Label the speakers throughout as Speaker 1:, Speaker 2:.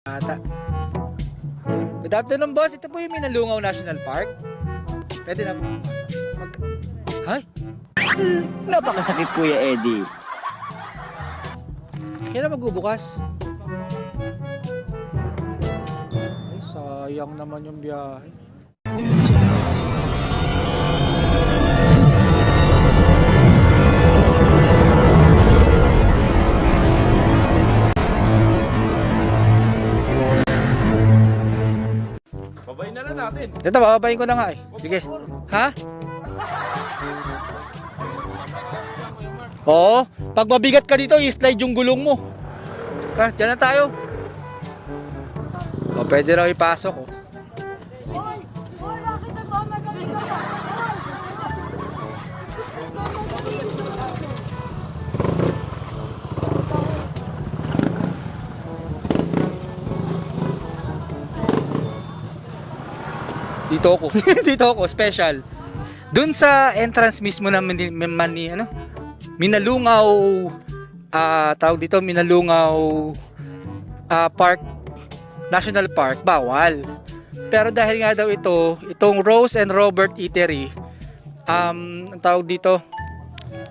Speaker 1: Ata. Good afternoon, boss. Ito po yung Minalungaw National Park. Pwede na po. Hay?
Speaker 2: Napakasakit, Kuya Eddie.
Speaker 1: Kailan magbubukas? Ay, sayang naman yung biyahe.
Speaker 3: Babayin na lang natin.
Speaker 1: Ito, bababayin ko na nga eh. Sige. Ha? Oo. Pag mabigat ka dito, i-slide yung gulong mo. Ha? Diyan na tayo. O, pwede raw ipasok. Oh.
Speaker 4: Hoy! Hoy! Bakit nagmamagaling ka?
Speaker 1: Dito ako. Dito ako, special. Doon sa entrance mismo ng Minalungaw, tawag dito, Minalungaw Park, National Park, bawal. Pero dahil nga daw itong Rose and Robert Eatery, ang tawag dito,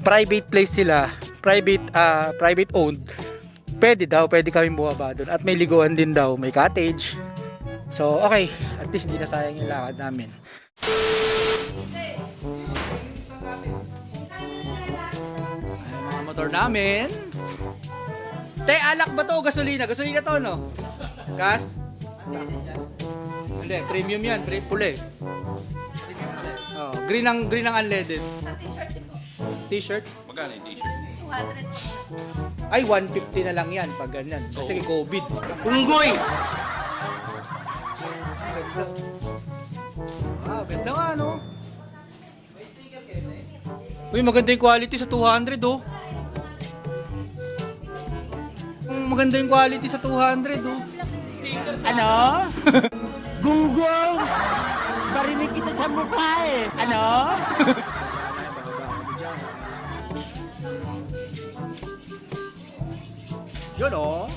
Speaker 1: private place sila, private owned, pwede kami bumaba doon. At may liguan din daw, may cottage. So, okay. At least hindi na sayang yung lakad namin. Ay, mga motor namin. Te, alak ba to o gasolina? Gasolina to, no? Gas? Hindi, premium yan. Puli. Oh, green ang unleaded.
Speaker 4: T-shirt din po.
Speaker 1: T-shirt?
Speaker 3: Magkano yung t-shirt?
Speaker 4: 200.
Speaker 1: Ay, 150 na lang yan pag ganyan. Kasi COVID.
Speaker 2: Unggoy!
Speaker 1: Wow, ganda nga, no? Uy, maganda yung quality sa 200, oh. Maganda yung quality sa 200, oh. Ano?
Speaker 2: Gunggong! Barinig kita sa mukha eh!
Speaker 1: Ano? Yun, oh.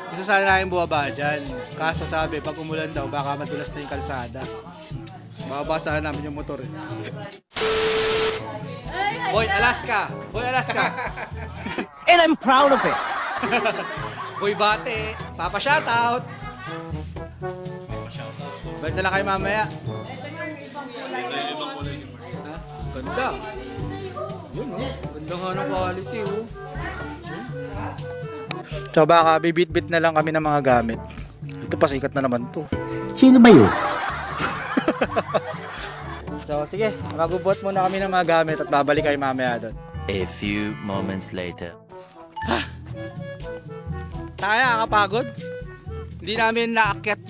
Speaker 1: Gusto sana namin bumaba dyan. Kaso sabi, pag umulan daw, baka madulas na yung kalsada. Babasa namin yung motor, eh. Boy, Alaska! Boy, Alaska!
Speaker 2: And I'm proud of it!
Speaker 1: Boy, Bate! Papa shoutout! Balik na lang kayo mamaya. Ha? Ganda. Yun, oh. Ganda nga ng quality, oh. So baka bibit-bit na lang kami ng mga gamit. Ito pasikat na naman to.
Speaker 2: Sino ba yun?
Speaker 1: So sige, magubot muna kami ng mga gamit at babalik kayo mamaya doon.
Speaker 5: A few moments later.
Speaker 1: Tayo, nakakapagod. Hindi namin naakyat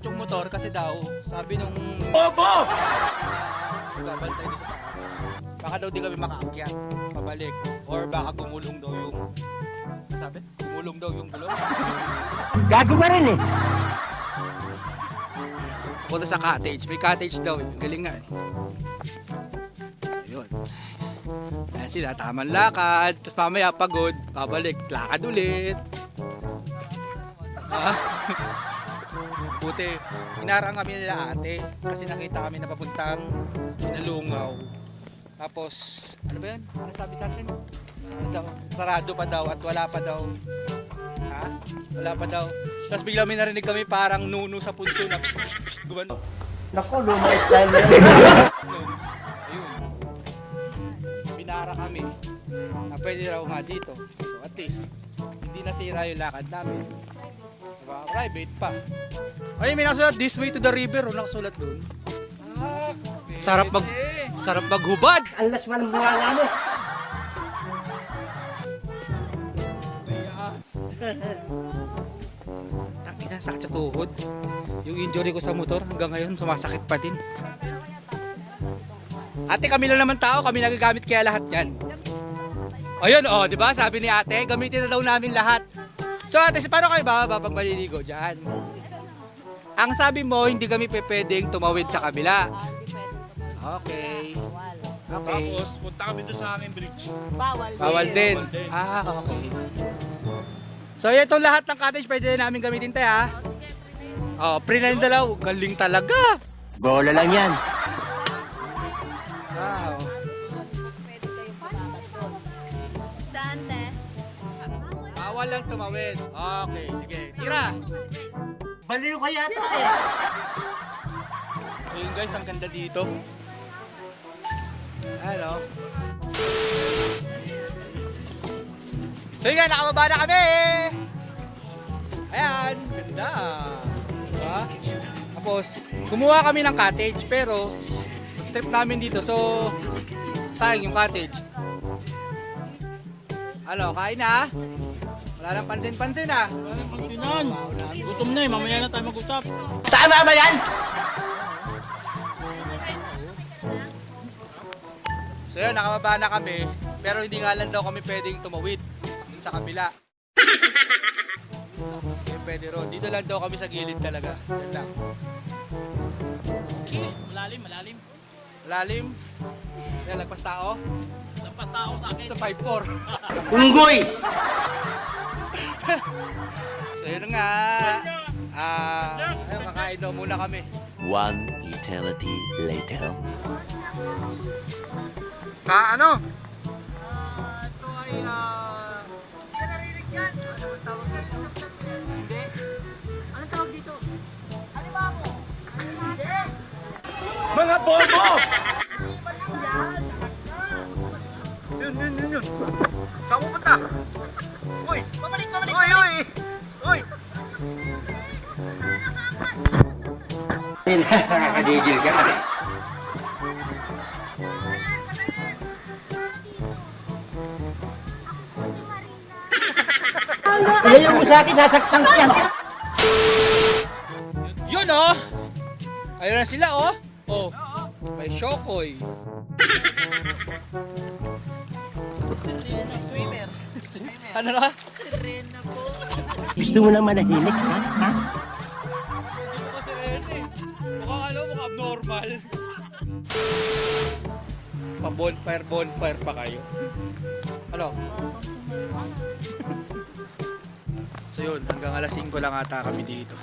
Speaker 1: yung motor kasi daw, sabi nung Bobo! Babantay din sa taas. Baka daw di kami makaakyat, pabalik. Or baka gumulong daw yung, sabi? Gumulong daw yung gulong.
Speaker 2: Gago ka rin eh!
Speaker 1: Punta sa cottage. May cottage daw. Galing nga eh. So, yun. Ayan sila. Tamang lakad. Tapos mamaya pagod. Babalik. Lakad ulit. Ha? Buti. Inarang kami nila ate. Kasi nakita kami na papuntang Minalungaw. Tapos, ano ba yan? Ano sabi sa atin? Ano daw? Sarado pa daw at wala pa daw. Ha? Wala pa daw. Tapos bigla may narinig kami parang nuno sa punso na gumano.
Speaker 2: Naku, lumang style na yun.
Speaker 1: Ayun. Binara kami na pwede raw nga dito. So at least, hindi nasira yung lakad namin. Diba? Private pa. Ay, may nakasulat, this way to the river. O, nakasulat dun. Sarap maghubad.
Speaker 2: Ang laswa ng bunganga mo.
Speaker 1: Tangina, sakit sa tuhod. Yung injury ko sa motor hanggang ngayon sumasakit pa din. Ate, kami lang naman tao, kami nagagamit kaya lahat yan. Ayun, oh, di ba? Sabi ni ate, gamitin na daw namin lahat. So ate, paano kayo ba pag maliligo dyan? Ang sabi mo, hindi kami pwedeng tumawid sa kabila. Okay. Okay.
Speaker 3: Tapos, punta kami doon sa aming bridge.
Speaker 4: Bawal.
Speaker 1: Bawal din.
Speaker 3: Bawal din.
Speaker 1: Ah, okay. So ito lahat ng cottage pwede na namin gamitin tayo ha. Oh, free na yung dalaw. Galing talaga.
Speaker 2: Bola lang yan.
Speaker 1: Wow.
Speaker 4: Saan, te?
Speaker 1: Bawal lang tumawid. Okay, sige. Tira.
Speaker 2: Baliw ka yata eh.
Speaker 1: So yun guys, ang ganda dito. Hello. So yun nga, nakababa na kami. Ayan, ganda. Diba? Tapos, kumuha kami ng cottage pero strip namin dito. So, sayang yung cottage. Ano, kain na? Wala nang pansin-pansin ah.
Speaker 6: Pagtinan, gutom na eh, mamaya na tayo mag-usap.
Speaker 2: Tama ba yan?
Speaker 1: So yun, nakababa na kami. Pero hindi nga lang daw kami pwedeng tumawid dun sa kabila. Hindi pwede ron. Dito lang daw kami sa gilid talaga. Yan lang. Okay.
Speaker 6: Malalim, malalim.
Speaker 1: Lalim. Yan, lagpas tao.
Speaker 6: Lampas tao sa akin.
Speaker 1: Sa 5'4".
Speaker 2: Unggoy!
Speaker 1: So yun nga. Ayun, kakain daw muna kami.
Speaker 5: One eternity later.
Speaker 1: Ano?
Speaker 6: Ito ay, hindi narinig yan. Ano ang tawag dito? Hindi. Anong tawag dito? Alimango. Hindi.
Speaker 2: Mga bobo!
Speaker 6: Yun. Saan mo punta? Uy, pabalik. Uy.
Speaker 2: Nakakagigil ka. Ilayo mo sa akin, sasaktan ka.
Speaker 1: Yun oh! Ayun na sila oh! Oh! May Shokoy! Swimmer! Ano na?
Speaker 2: Gusto mo na manahimik, ha?
Speaker 1: Hindi mo kasi rin eh. Mukhang abnormal. Pa-bonfire pa kayo. Ano? So yun, hanggang alas 5 lang ata kami dito.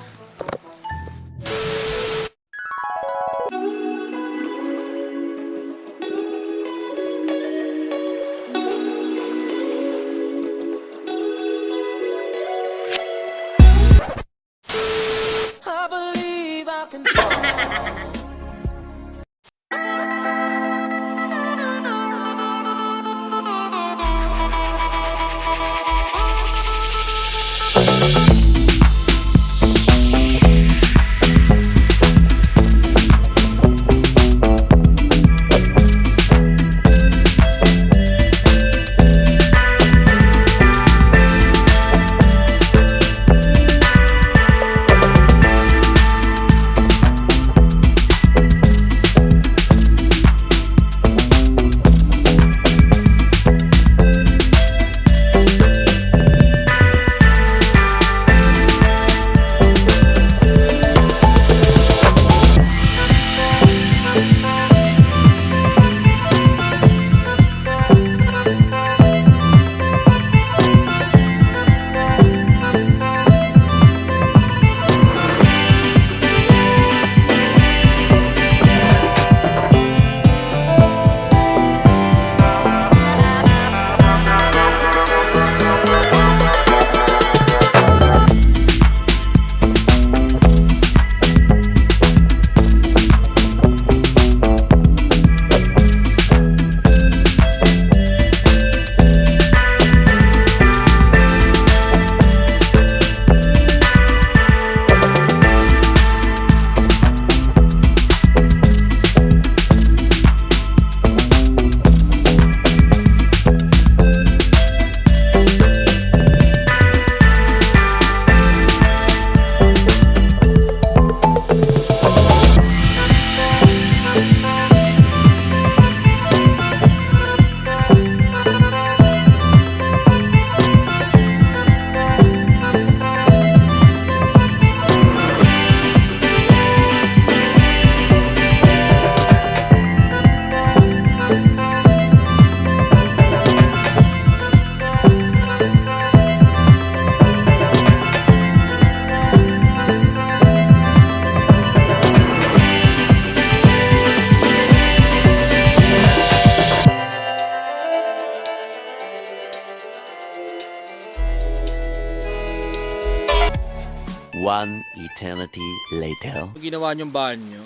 Speaker 5: One eternity later.
Speaker 1: Ginawa niyong banyo.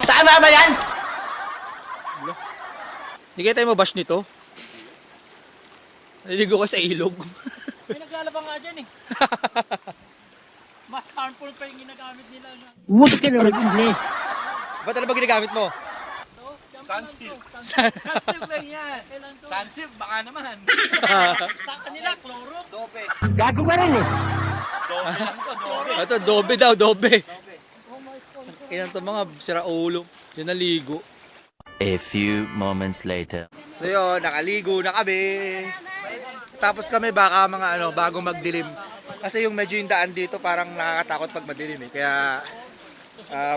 Speaker 2: Tama ba yan?
Speaker 1: Hindi kaya tayo mabash nito? Naliligo ka sa ilog.
Speaker 6: May naglalabang nga dyan eh. Mas harmful pa yung ginagamit nila.
Speaker 2: Huwag ka na mag-English.
Speaker 1: Ba't ano ba ginagamit mo?
Speaker 3: Sunsilk.
Speaker 6: Sunsilk lang yan.
Speaker 3: Sunsilk, baka naman.
Speaker 6: Sa kanila, chloro.
Speaker 3: Dope.
Speaker 2: Gago ka rin eh.
Speaker 3: Dope lang to, dope.
Speaker 1: Ito, dobe daw, dobe. Kailan to mga siraulo. Yung naligo.
Speaker 5: A few moments later.
Speaker 1: So yun, nakaligo na kami. Tapos kami baka mga bago magdilim. Kasi yung medyo yung daan dito parang nakakatakot pag madilim eh. Kaya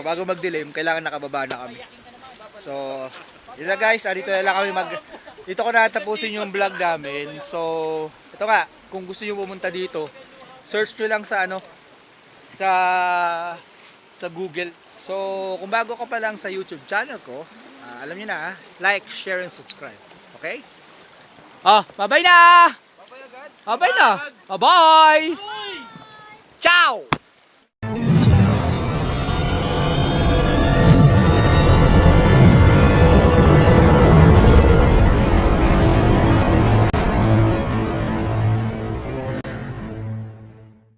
Speaker 1: bago magdilim, kailangan nakababa na kami. So, yun na guys, dito na lang kami dito ko natapusin yung vlog namin. So, ito nga, kung gusto nyo pumunta dito, search nyo lang sa sa Google. So, kung bago ka pa lang sa YouTube channel ko, alam nyo na, like, share, and subscribe. Okay? Bye-bye na! Bye-bye na! Bye-bye! Ciao!